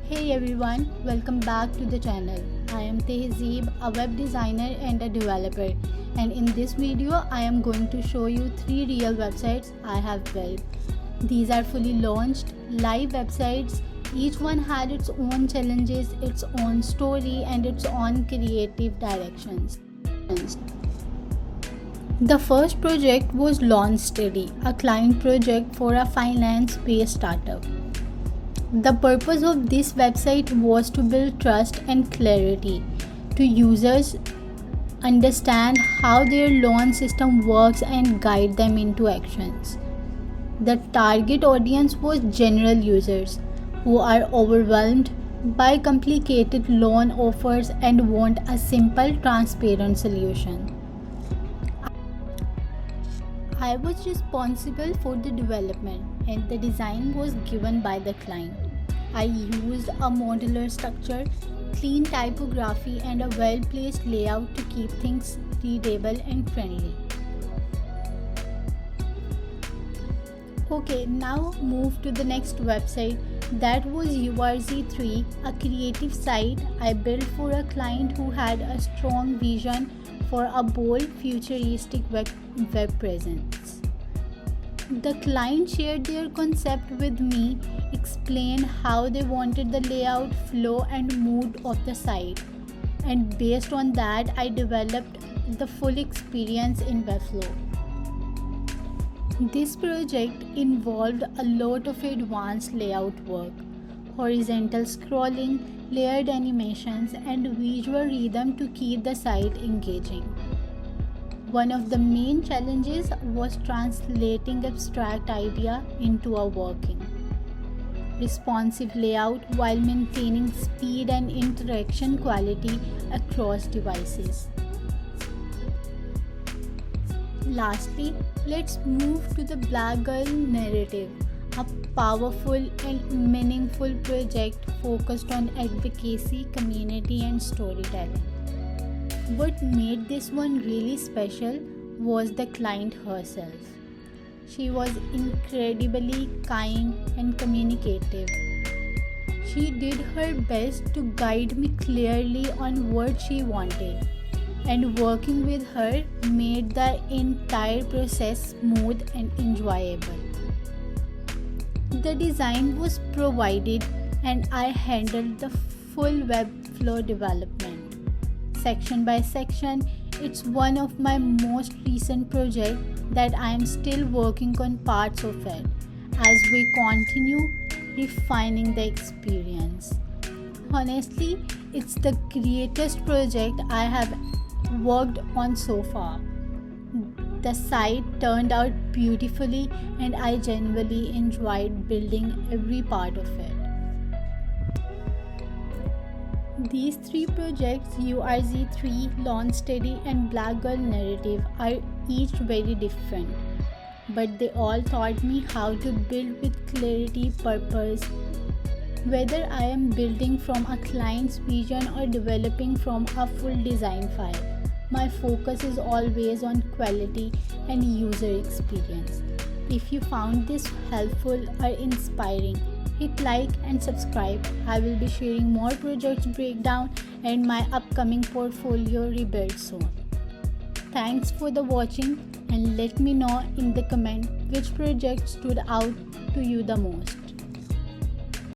Hey everyone, welcome back to the channel. I am Tehzeeb, a web designer and a developer, and in this video I am going to show you 3 real websites I have built. These are fully launched, live websites. Each one had its own challenges, its own story and its own creative directions. The first project was Launch Steady, a client project for a finance-based startup. The purpose of this website was to build trust and clarity to users, understand how their loan system works and guide them into actions. The target audience was general users who are overwhelmed by complicated loan offers and want a simple, transparent solution. I was responsible for the development and the design was given by the client. I used a modular structure, clean typography and a well-placed layout to keep things readable and friendly. Okay, now move to the next website. That was URZ3, a creative site I built for a client who had a strong vision for a bold, futuristic web presence. The client shared their concept with me, explained how they wanted the layout, flow and mood of the site, and based on that I developed the full experience in webflow. This project involved a lot of advanced layout work, horizontal scrolling, layered animations and visual rhythm to keep the site engaging. One of the main challenges was translating abstract idea into a working, responsive layout while maintaining speed and interaction quality across devices. Lastly, let's move to the Black Girl narrative, a powerful and meaningful project focused on advocacy, community and storytelling. What made this one really special was the client herself. She was incredibly kind and communicative. She did her best to guide me clearly on what she wanted, and working with her made the entire process smooth and enjoyable. The design was provided and I handled the full webflow development. Section by section, it's one of my most recent projects that I am still working on parts of it as we continue refining the experience. Honestly, it's the greatest project I have worked on so far. The site turned out beautifully and I genuinely enjoyed building every part of it. These 3 projects, URZ3, Launch Steady and Black Girl Narrative, are each very different, but they all taught me how to build with clarity, purpose. Whether I am building from a client's vision or developing from a full design file, my focus is always on quality and user experience. If you found this helpful or inspiring, hit like and subscribe. I will be sharing more projects breakdown and my upcoming portfolio rebuild soon. Thanks for the watching and let me know in the comment which project stood out to you the most.